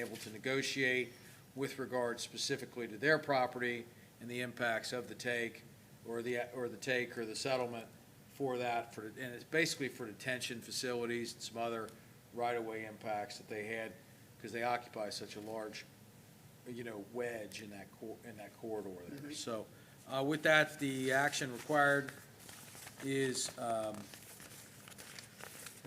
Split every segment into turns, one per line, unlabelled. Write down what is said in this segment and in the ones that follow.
able to negotiate with regard specifically to their property and the impacts of the take or the take or the settlement for that. And it's basically for detention facilities and some other right-of-way impacts that they had because they occupy such a large, wedge in that corridor there.
Mm-hmm.
So with that, the action required is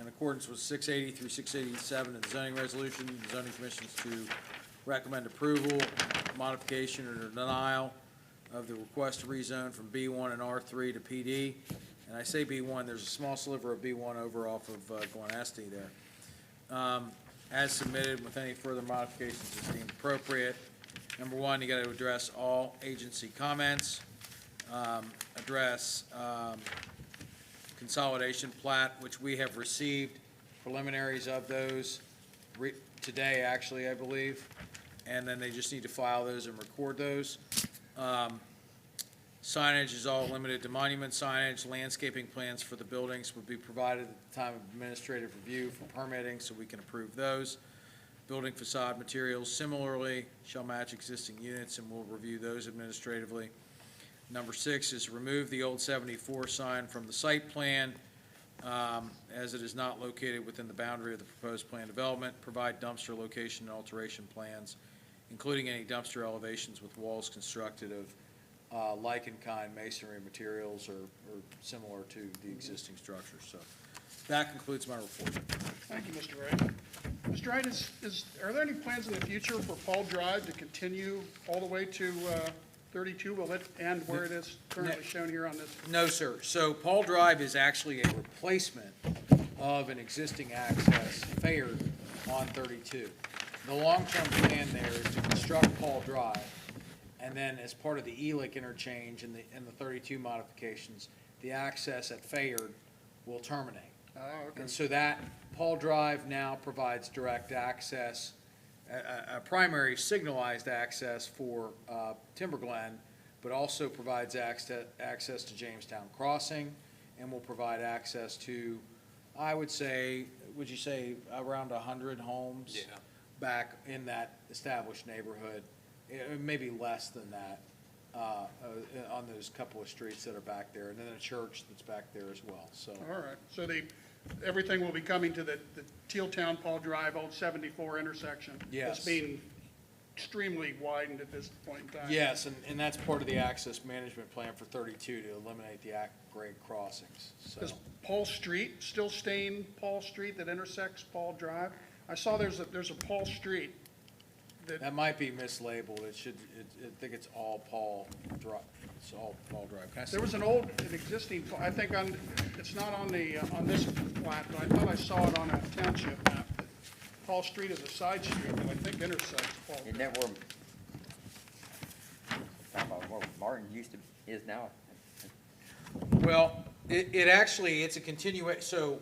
in accordance with 680 through 687 of the zoning resolution, the zoning commission is to recommend approval, modification, or denial of the request to rezone from B1 and R3 to PD. And I say B1, there's a small sliver of B1 over off of Glen Estee there. As submitted with any further modifications as deemed appropriate. Number one, you got to address all agency comments, address consolidation plat, which we have received preliminaries of those today, actually, I believe, and then they just need to file those and record those. Signage is all limited to monument signage. Landscaping plans for the buildings would be provided at the time of administrative review for permitting, so we can approve those. Building facade materials similarly shall match existing units, and we'll review those administratively. Number 6 is remove the old 74 sign from the site plan as it is not located within the boundary of the proposed plan development. Provide dumpster location and alteration plans, including any dumpster elevations with walls constructed of like-in-kind masonry materials or similar to the existing structure. So that concludes my report.
Thank you, Mr. Wright. Mr. Wright, are there any plans in the future for Paul Drive to continue all the way to 32? Will it end where it is currently shown here on this?
No, sir. So Paul Drive is actually a replacement of an existing access fared on 32. The long-term plan there is to construct Paul Drive, and then as part of the ELIC interchange and the 32 modifications, the access at Fayard will terminate.
Oh, okay.
And so that Paul Drive now provides direct access, a primary signalized access for Timber Glen, but also provides access to Jamestown Crossing, and will provide access to, I would say, would you say around 100 homes?
Yeah.
Back in that established neighborhood, maybe less than that, on those couple of streets that are back there, and then a church that's back there as well. So.
All right. So everything will be coming to the Tealtown Paul Drive, old 74 intersection.
Yes.
It's being extremely widened at this point in time.
Yes, and that's part of the access management plan for 32 to eliminate the grade crossings. So.
Is Paul Street still staying Paul Street that intersects Paul Drive? I saw there's a Paul Street
That might be mislabeled. I think it's all Paul Drive. It's all Paul Drive. Can I see?
There was an existing, I think it's not on this plat, but I thought I saw it on a township map. Paul Street is a side street that I think intersects Paul.
Isn't that where Martin is now?
Well, it's a continuation. So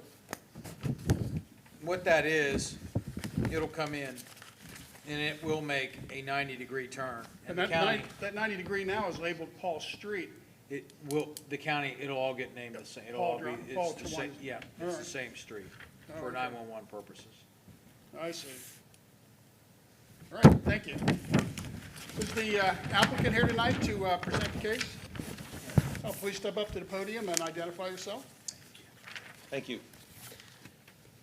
what that is, it'll come in and it will make a 90-degree turn.
And
the county,
that 90-degree now is labeled Paul Street.
it'll all get named the same. It'll
Paul
all be,
Drive,
it's
Paul
the same,
Twan.
yeah,
All
it's
right.
the same street
Oh,
for
okay.
911 purposes.
I see. All right, thank you. Is the applicant here tonight to present the case? Oh, please step up to the podium and identify yourself.
Thank you.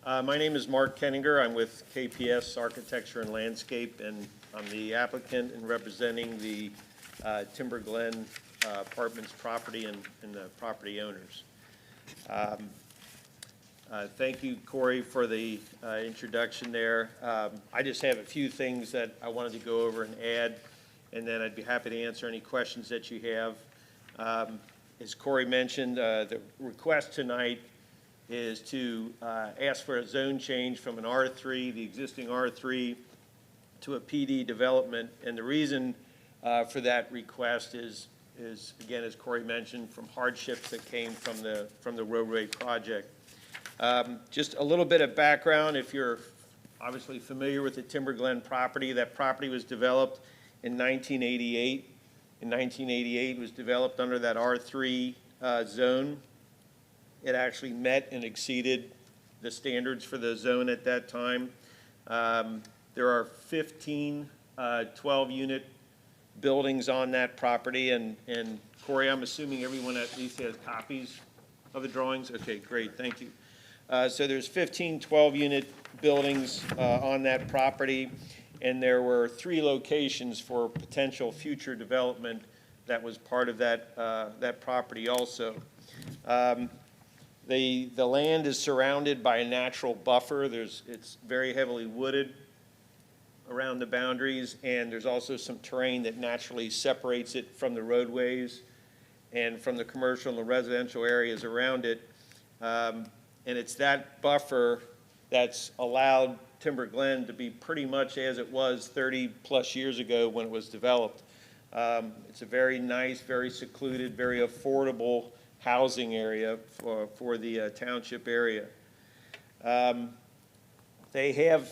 My name is Mark Kenninger. I'm with KPS Architecture and Landscape, and I'm the applicant and representing the Timber Glen Apartments property and the property owners. Thank you, Corey, for the introduction there. I just have a few things that I wanted to go over and add, and then I'd be happy to answer any questions that you have. As Corey mentioned, the request tonight is to ask for a zone change from an R3, the existing R3, to a PD development. And the reason for that request is again, as Corey mentioned, from hardships that came from the roadway project. Just a little bit of background, if you're obviously familiar with the Timber Glen property, that property was developed in 1988. In 1988, it was developed under that R3 zone. It actually met and exceeded the standards for the zone at that time. There are 15 12-unit buildings on that property, and Corey, I'm assuming everyone at least has copies of the drawings? Okay, great, thank you. So there's 15 12-unit buildings on that property, and there were 3 locations for potential future development that was part of that property also. The land is surrounded by a natural buffer. It's very heavily wooded around the boundaries, and there's also some terrain that naturally separates it from the roadways and from the commercial and the residential areas around it. And it's that buffer that's allowed Timber Glen to be pretty much as it was 30-plus years ago when it was developed. It's a very nice, very secluded, very affordable housing area for the township area. They have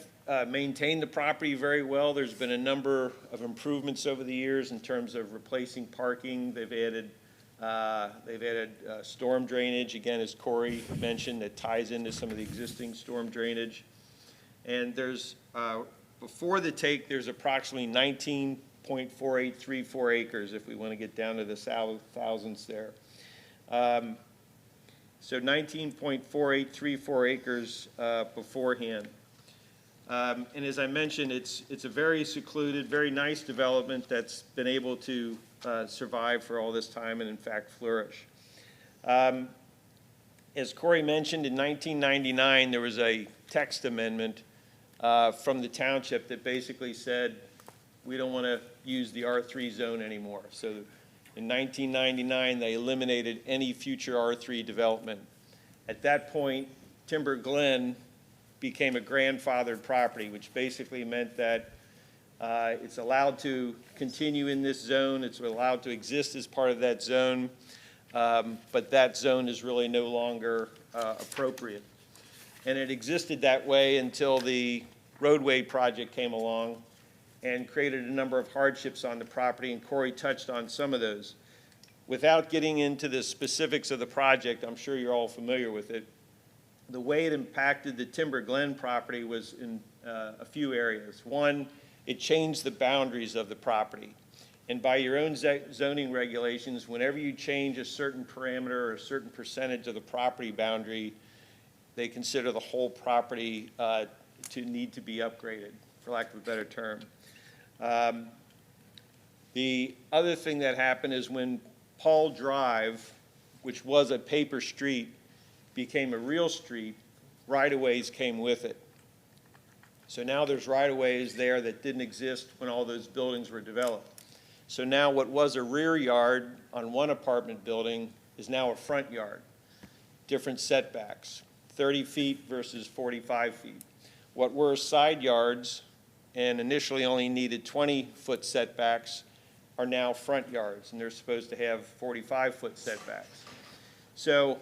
maintained the property very well. There's been a number of improvements over the years in terms of replacing parking. They've added storm drainage, again, as Corey mentioned, that ties into some of the existing storm drainage. And there's, before the take, there's approximately 19.4834 acres, if we want to get down to the thousands there. So 19.4834 acres beforehand. And as I mentioned, it's a very secluded, very nice development that's been able to survive for all this time and in fact flourish. As Corey mentioned, in 1999 there was a text amendment from the township that basically said we don't want to use the R3 zone anymore. So in 1999 they eliminated any future R3 development. At that point, Timber Glen became a grandfathered property, which basically meant that it's allowed to continue in this zone, it's allowed to exist as part of that zone, but that zone is really no longer appropriate. And it existed that way until the roadway project came along and created a number of hardships on the property, and Corey touched on some of those. Without getting into the specifics of the project, I'm sure you're all familiar with it, the way it impacted the Timber Glen property was in a few areas. One, it changed the boundaries of the property. And by your own zoning regulations, whenever you change a certain parameter or a certain percentage of the property boundary, they consider the whole property to need to be upgraded, for lack of a better term. The other thing that happened is when Paul Drive, which was a paper street, became a real street, right-of-ways came with it. So now there's right-of-ways there that didn't exist when all those buildings were developed. So now what was a rear yard on one apartment building is now a front yard. Different setbacks, 30 feet versus 45 feet. What were side yards and initially only needed 20-foot setbacks are now front yards, and they're supposed to have 45-foot setbacks. So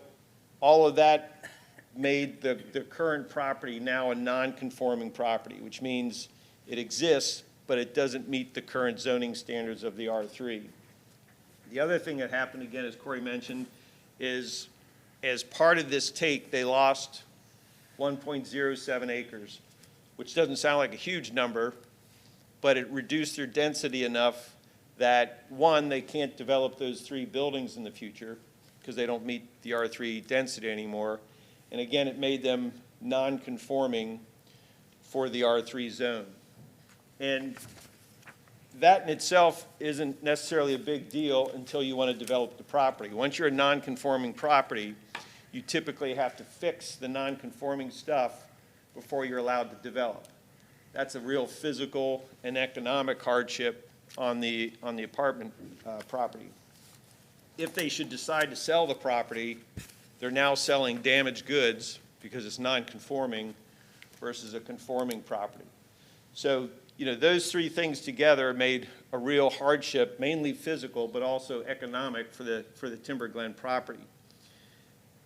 all of that made the current property now a non-conforming property, which means it exists, but it doesn't meet the current zoning standards of the R3. The other thing that happened, again, as Corey mentioned, is as part of this take, they lost 1.07 acres, which doesn't sound like a huge number, but it reduced their density enough that, one, they can't develop those 3 buildings in the future because they don't meet the R3 density anymore. And again, it made them non-conforming for the R3 zone. And that in itself isn't necessarily a big deal until you want to develop the property. Once you're a non-conforming property, you typically have to fix the non-conforming stuff before you're allowed to develop. That's a real physical and economic hardship on the apartment property. If they should decide to sell the property, they're now selling damaged goods because it's non-conforming versus a conforming property. So, you know, those 3 things together made a real hardship, mainly physical, but also economic for the Timber Glen property.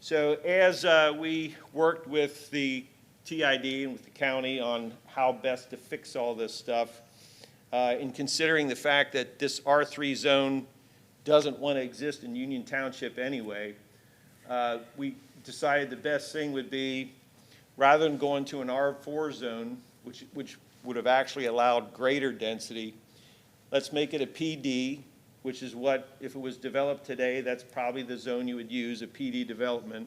So as we worked with the TID and with the county on how best to fix all this stuff, in considering the fact that this R3 zone doesn't want to exist in Union Township anyway, we decided the best thing would be, rather than going to an R4 zone, which would have actually allowed greater density. Let's make it a PD, which is what, if it was developed today, that's probably the zone you would use, a PD development.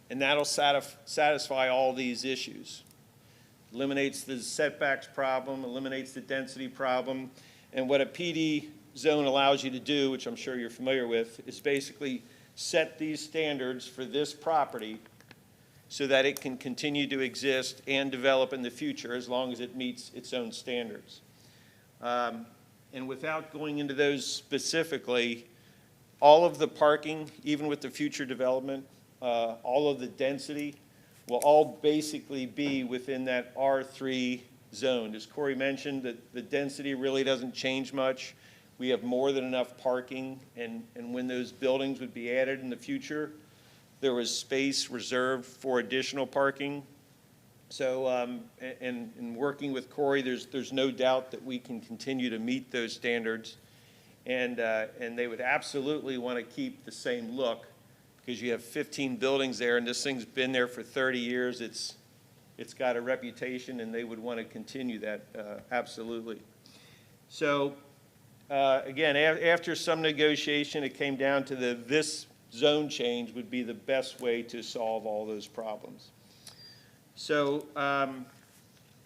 And that'll satisfy all these issues. Eliminates the setbacks problem, eliminates the density problem. And what a PD zone allows you to do, which I'm sure you're familiar with, is basically set these standards for this property so that it can continue to exist and develop in the future as long as it meets its own standards. And without going into those specifically, all of the parking, even with the future development, all of the density will all basically be within that R3 zone. As Corey mentioned, the density really doesn't change much. We have more than enough parking, and when those buildings would be added in the future, there was space reserved for additional parking. So, in working with Corey, there's no doubt that we can continue to meet those standards, and they would absolutely want to keep the same look, because you have 15 buildings there, and this thing's been there for 30 years. It's got a reputation, and they would want to continue that, absolutely. So, again, after some negotiation, it came down to this zone change would be the best way to solve all those problems. So, a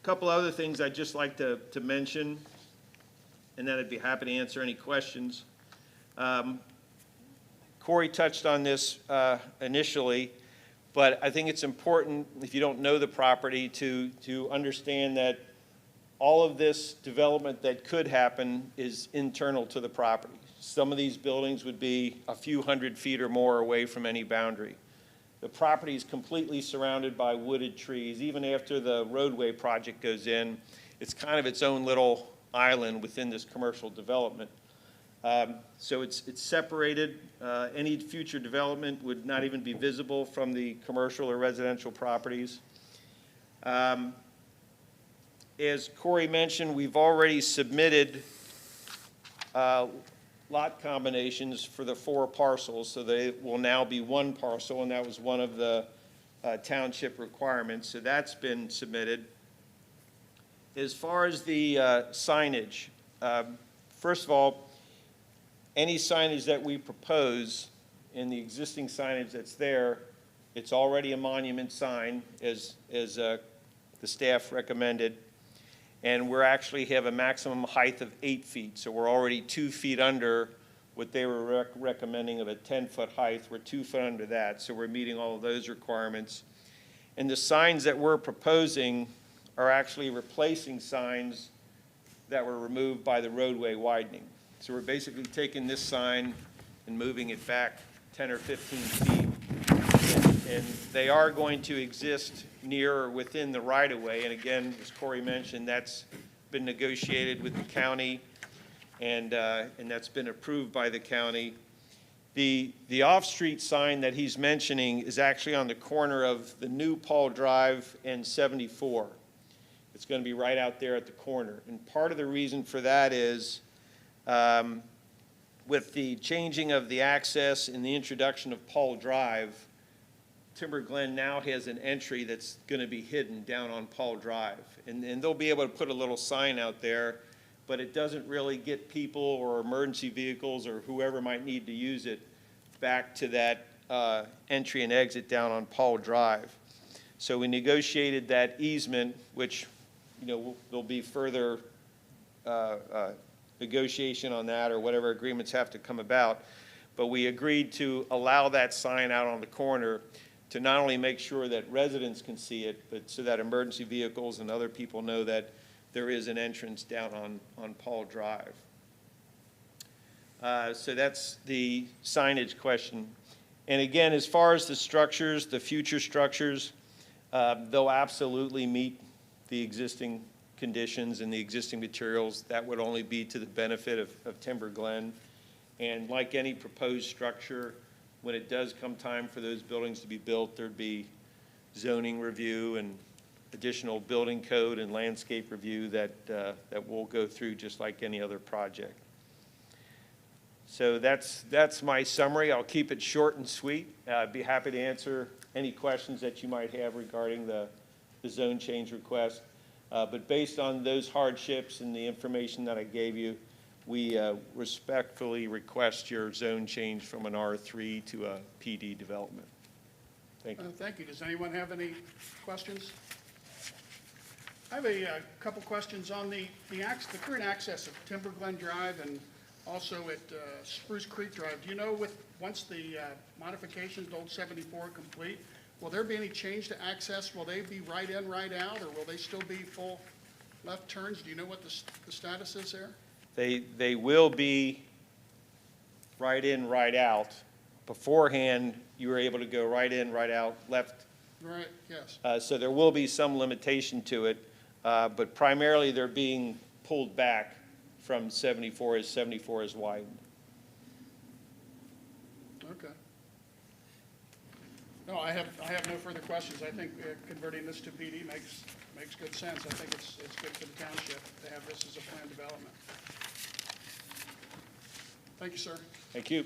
couple other things I'd just like to mention, and then I'd be happy to answer any questions. Corey touched on this initially, but I think it's important, if you don't know the property, to understand that all of this development that could happen is internal to the property. Some of these buildings would be a few hundred feet or more away from any boundary. The property is completely surrounded by wooded trees. Even after the roadway project goes in, it's kind of its own little island within this commercial development. So it's separated. Any future development would not even be visible from the commercial or residential properties. As Corey mentioned, we've already submitted lot combinations for the 4 parcels, so they will now be 1 parcel, and that was one of the township requirements, so that's been submitted. As far as the signage, first of all, any signage that we propose in the existing signage that's there, it's already a monument sign, as the staff recommended. And we're actually have a maximum height of 8 feet. So we're already 2 feet under what they were recommending of a 10-foot height. We're 2 foot under that. So we're meeting all of those requirements. And the signs that we're proposing are actually replacing signs that were removed by the roadway widening. So we're basically taking this sign and moving it back 10 or 15 feet. And they are going to exist near or within the right-of-way. And again, as Corey mentioned, that's been negotiated with the county, and that's been approved by the county. The off-street sign that he's mentioning is actually on the corner of the new Paul Drive and 74. It's going to be right out there at the corner. And part of the reason for that is with the changing of the access and the introduction of Paul Drive, Timber Glen now has an entry that's going to be hidden down on Paul Drive. And they'll be able to put a little sign out there, but it doesn't really get people or emergency vehicles or whoever might need to use it back to that entry and exit down on Paul Drive. So we negotiated that easement, which, you know, there'll be further negotiation on that or whatever agreements have to come about. But we agreed to allow that sign out on the corner to not only make sure that residents can see it, but so that emergency vehicles and other people know that there is an entrance down on Paul Drive. So that's the signage question. And again, as far as the structures, the future structures, they'll absolutely meet the existing conditions and the existing materials. That would only be to the benefit of Timber Glen. And like any proposed structure, when it does come time for those buildings to be built, there'd be zoning review and additional building code and landscape review that we'll go through just like any other project. So that's my summary. I'll keep it short and sweet. I'd be happy to answer any questions that you might have regarding the zone change request. But based on those hardships and the information that I gave you, we respectfully request your zone change from an R3 to a PD development. Thank you.
Thank you. Does anyone have any questions? I have a couple questions on the current access of Timber Glen Drive and also at Spruce Creek Drive. Do you know once the modifications to Old 74 are complete, will there be any change to access? Will they be right in, right out, or will they still be full left turns? Do you know what the status is there?
They will be right in, right out. Beforehand, you were able to go right in, right out, left.
Right, yes.
So there will be some limitation to it, but primarily they're being pulled back from 74 as 74 is widened.
Okay. No, I have no further questions. I think converting this to PD makes good sense. I think it's good for the township to have this as a planned development. Thank you, sir.
Thank you.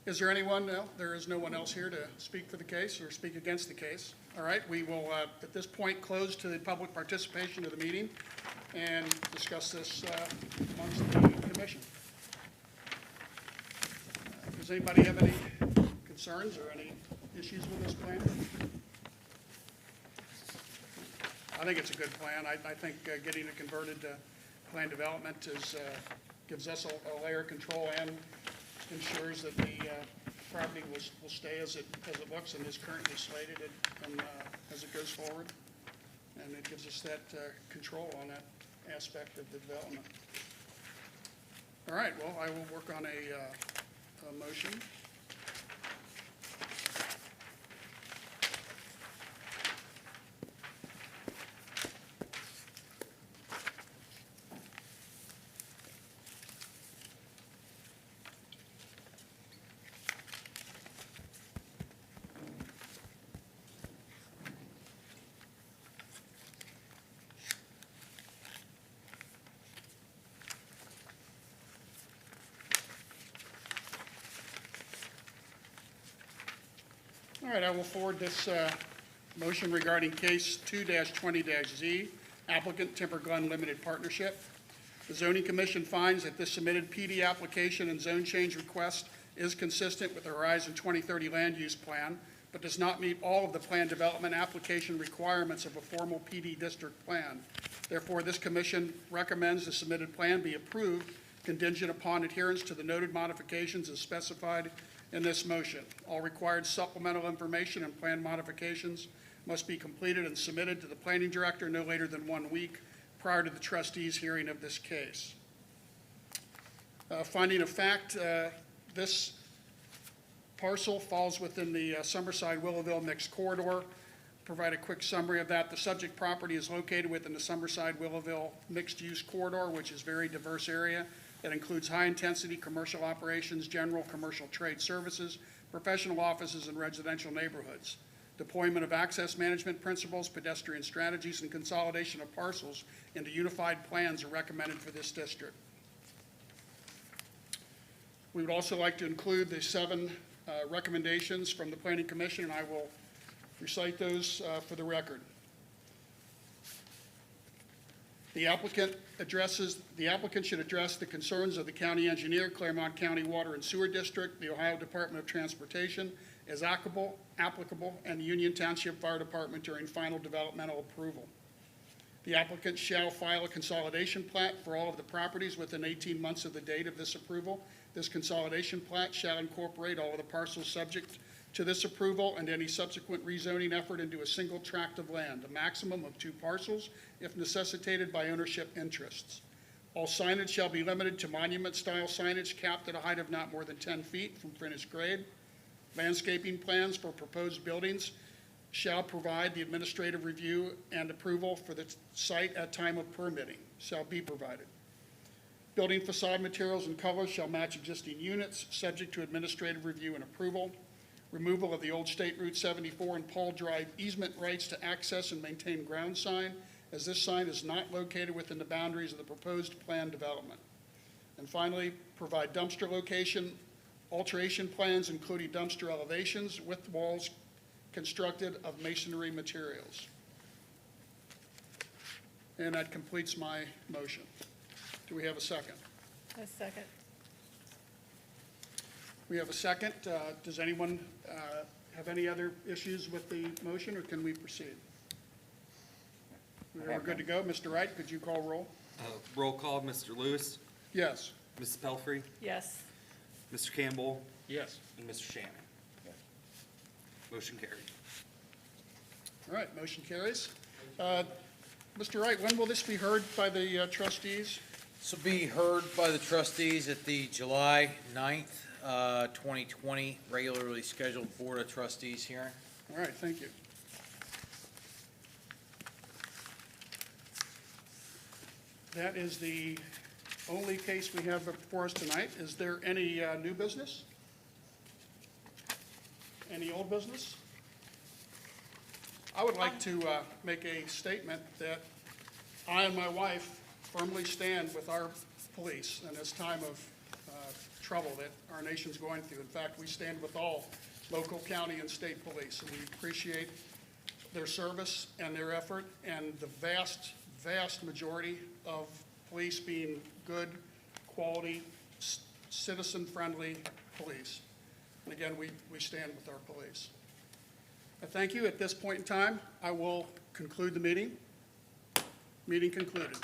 Is there anyone else? There is no one else here to speak for the case or speak against the case. All right, we will, at this point, close to the public participation of the meeting and discuss this amongst the commission. Does anybody have any concerns or any issues with this plan? I think it's a good plan. I think getting it converted to planned development gives us a layer of control and ensures that the property will stay as it looks and is currently slated and as it goes forward. And it gives us that control on that aspect of the development. All right, well, I will work on a motion. All right, I will forward this motion regarding case 2-20-Z, applicant Timber Glen Limited Partnership. The Zoning Commission finds that this submitted PD application and zone change request is consistent with the Horizon 2030 Land Use Plan, but does not meet all of the plan development application requirements of a formal PD district plan. Therefore, this commission recommends the submitted plan be approved contingent upon adherence to the noted modifications as specified in this motion. All required supplemental information and plan modifications must be completed and submitted to the planning director no later than 1 week prior to the trustees' hearing of this case. Finding of fact, this parcel falls within the Summerside-Willowville mixed corridor. Provide a quick summary of that. The subject property is located within the Summerside-Willowville mixed-use corridor, which is a very diverse area. That includes high-intensity commercial operations, general commercial trade services, professional offices, and residential neighborhoods. Deployment of access management principles, pedestrian strategies, and consolidation of parcels into unified plans are recommended for this district. We would also like to include the 7 recommendations from the Planning Commission, and I will recite those for the record. The applicant should address the concerns of the county engineer, Clermont County Water and Sewer District, the Ohio Department of Transportation, as applicable, and the Union Township Fire Department during final developmental approval. The applicant shall file a consolidation plat for all of the properties within 18 months of the date of this approval. This consolidation plat shall incorporate all of the parcels subject to this approval and any subsequent rezoning effort into a single tract of land, a maximum of 2 parcels if necessitated by ownership interests. All signage shall be limited to monument-style signage capped at a height of not more than 10 feet from finished grade. Landscaping plans for proposed buildings shall provide the administrative review and approval for the site at time of permitting, shall be provided. Building facade materials and colors shall match existing units, subject to administrative review and approval. Removal of the old State Route 74 and Paul Drive easement rights to access and maintain ground sign, as this sign is not located within the boundaries of the proposed plan development. And finally, provide dumpster location alteration plans, including dumpster elevations, width walls, constructed of masonry materials. And that completes my motion. Do we have a second?
A second.
We have a second. Does anyone have any other issues with the motion, or can we proceed? We're good to go. Mr. Wright, could you call roll?
Roll call, Mr. Lewis,
Yes.
Mrs. Pelfrey,
Yes.
Mr. Campbell,
Yes.
and Mr. Shannon. Motion carried.
All right, motion carries. Mr. Wright, when will this be heard by the trustees?
This will be heard by the trustees at the July 9th, 2020 regularly scheduled Board of Trustees hearing.
All right, thank you. That is the only case we have before us tonight. Is there any new business? Any old business? I would like to make a statement that I and my wife firmly stand with our police in this time of trouble that our nation's going through. In fact, we stand with all local, county, and state police, and we appreciate their service and their effort, and the vast, vast majority of police being good, quality, citizen-friendly police. And again, we stand with our police. I thank you. At this point in time, I will conclude the meeting. Meeting concluded.